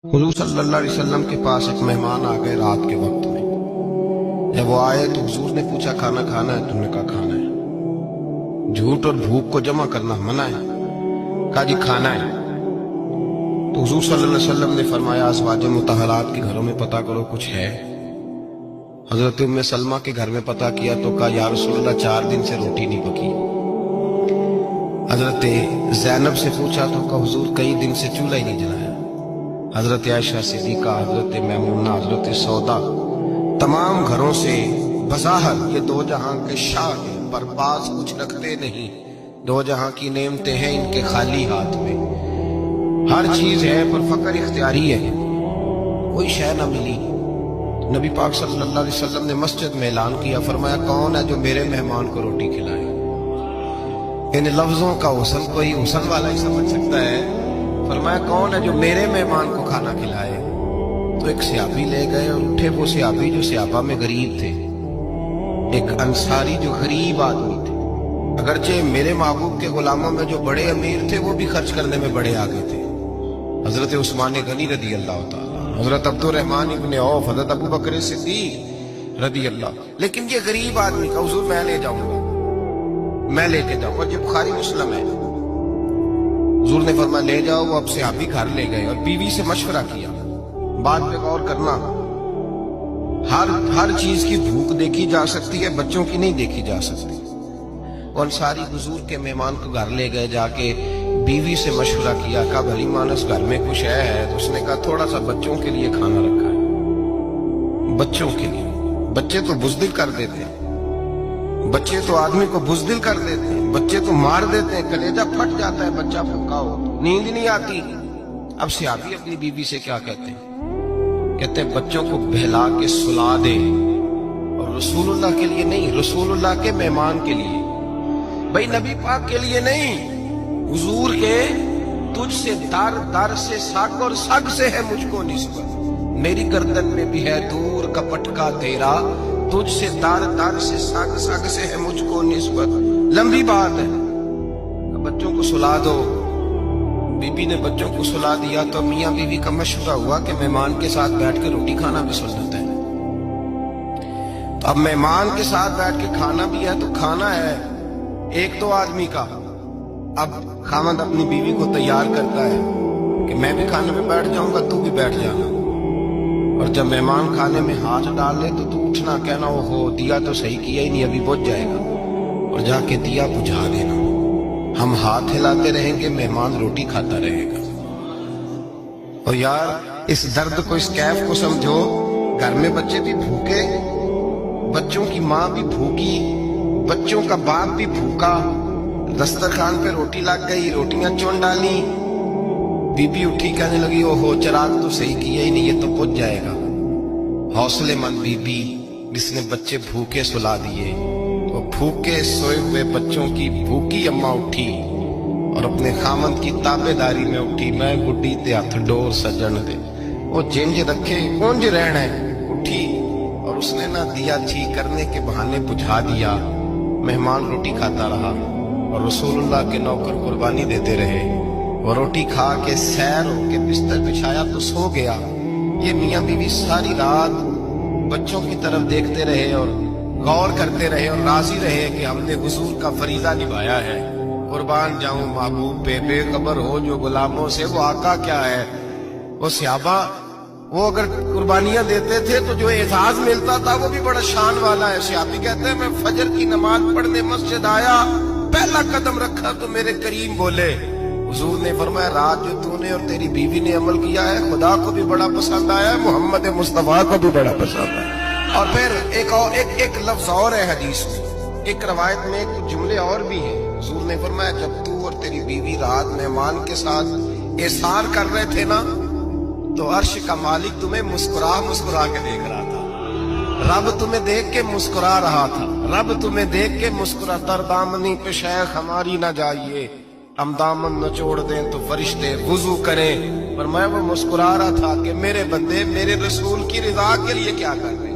हुजूर सल्लल्लाहु अलैहि वसल्लम के पास एक मेहमान आ गए रात के वक्त में। जब वो आए तो हुजूर ने पूछा खाना खाना है? तुमने कहा खाना है। झूठ और भूख को जमा करना मना है। कहा जी खाना है। तो हुजूर सल्लल्लाहु अलैहि वसल्लम ने फरमाया अज़वाज मुतहरात के घरों में पता करो कुछ है। हजरत उम्मे सलमा के घर में पता किया तो कहा या रसूलल्लाह 4 दिन से रोटी नहीं पकी। हजरत ज़ैनब से पूछा तो कहा हुजूर कई दिन से चूल्हा ही नहीं जलाया। हजरत आयशा सिद्दीका, हजरत मैमूना, हजरत सौदा, तमाम घरों से बज़ाहिर ये दो जहां के शाह हैं, पर पास कुछ रखते नहीं। दो जहां की नेमतें हैं इनके खाली हाथ में। हर चीज है पर फकर इख्तियारी है, कोई शय न मिली। नबी पाक सल्लल्लाहु अलैहि वसल्लम ने मस्जिद में ऐलान किया, फरमाया कौन है जो मेरे मेहमान को रोटी खिलाए। इन लफ्जों का हुस्न कोई हुस्न वाला ही समझ सकता है। फरमाया कौन है जो मेरे मेहमान को खाना खिलाए। तो एक सहाबी ले गए और उठे वो सहाबी जो सहाबा में गरीब थे, एक अंसारी जो गरीब आदमी थे। अगरचे मेरे महबूब के गुलामों में जो बड़े अमीर थे वो भी खर्च करने में बड़े आगे थे। हजरत उस्मान गनी रदी अल्लाह ताला, हजरत अब्दुर्रहमान इब्ने औफ, हजरत अबू बकर सिद्दीक रदी अल्लाह। लेकिन ये गरीब आदमी का हुजूर मैं ले जाऊंगा, मैं लेके जाऊंगा। जो बुखारी मुस्लिम है, हुजूर ने फरमाया ले जाओ। वो अब से आप ही घर ले गए और बीवी से मशवरा किया। बात पे गौर करना, हर चीज की भूख देखी जा सकती है, बच्चों की नहीं देखी जा सकती। वो अंसारी हुजूर के मेहमान को घर ले गए, जाके बीवी से मशवरा किया। कहा भली मानस घर में कुछ है? तो उसने कहा थोड़ा सा बच्चों के लिए खाना रखा है। बच्चों के लिए? बच्चे तो बुज़दिल कर देते हैं, बच्चे तो आदमी को बुज़दिल कर देते हैं, बच्चे तो मार देते हैं, कलेजा फट जाता है बच्चा भूखा हो, नींद नहीं आती। अब सहाबी अपनी बीवी से क्या कहते हैं? कहते हैं बच्चों को बहला के सुला दे, और रसूलुल्लाह के लिए नहीं, रसूलुल्लाह के मेहमान के लिए, भाई नबी पाक के लिए नहीं, हुजूर के तुझसे दर दर से सग और सग से है मुझको निस्बत। मेरी गर्दन में भी है दूर का पटका तेरा, तुझसे दर दर से सग सग से है मुझको निस्बत। लंबी बात है। बच्चों को सुला दो। बीबी ने बच्चों को सुला दिया तो मियाँ बीवी का मशवरा हुआ कि मेहमान के साथ बैठ के रोटी खाना भी सुन्नत है। तो अब मेहमान के साथ बैठ के खाना भी है तो खाना है एक दो आदमी का। अब खामद अपनी बीवी को तैयार करता है कि मैं भी खाने में बैठ जाऊंगा, तू भी बैठ जाना। और जब मेहमान खाने में हाथ डाल ले तो तू उठना, कहना ओहो दिया तो सही किया ही नहीं, अभी बुझ जाएगा, और जाके दिया बुझा देना। हम हाथ हिलाते रहेंगे, मेहमान रोटी खाता रहेगा। और यार इस दर्द को, इस कैफ को समझो। घर में बच्चे भी भूखे, बच्चों की माँ भी भूखी, बच्चों का बाप भी भूखा। दस्तरखान पे रोटी लग गई, रोटियां चुन डाली। बीबी उठी कहने लगी ओहो चिराग तो सही किया ही नहीं, ये तो बुझ जाएगा। हौसलेमंद बीबी जिसने बच्चे भूखे सुला दिए, वो भूखे सोए हुए बच्चों की भूखी अम्मा उठी और अपने खामद की ताबेदारी में उठी। मैं गुड्डी ते हथ डोर सजन दे, वो जिंज रखे कौन ज रहना है। उठी और उसने ना दिया ठीक करने के बहाने बुझा दिया। मेहमान रोटी खाता रहा और रसूलुल्लाह के नौकर कुर्बानी देते रहे। वो रोटी खा के सैर होके बिस्तर बिछाया तो सो गया। ये मियाँ बीवी सारी रात बच्चों की तरफ देखते रहे और गौर करते रहे और राजी रहे कि हमने हुजूर का फरीजा निभाया है। कुर्बान जाऊं महबूब पे, बेखबर हो जो गुलामों से, वो आका क्या है। वो सहाबा वो अगर कुर्बानियां देते थे तो जो एजाज मिलता था वो भी बड़ा शान वाला है। सहाबी कहते हैं मैं फजर की नमाज पढ़ने मस्जिद आया, पहला कदम रखा तो मेरे करीम बोले, हुजूर ने फरमाया रात जो तूने और तेरी बीवी ने अमल किया है खुदा को भी बड़ा पसंद आया है, मोहम्मद मुस्तफा को भी बड़ा पसंद आया। और फिर एक लफ्ज और है हदीस में, एक रवायत में कुछ जुमले और भी हैं। हुजूर ने फरमाया जब तू और तेरी बीवी रात मेहमान के साथ एसार कर रहे थे ना, तो अर्श का मालिक तुम्हें मुस्कुरा मुस्कुरा के देख रहा था। रब तुम्हें देख के मुस्कुरा रहा था, रब तुम्हें देख के मुस्कुरा। तर दामनी पे शेख हमारी ना जाइए, हम दामन न छोड़ दें तो फरिश्ते वुजू करें। पर मैं वो मुस्कुरा रहा था कि मेरे बंदे मेरे रसूल की रिजा के लिए क्या कर रहे हैं।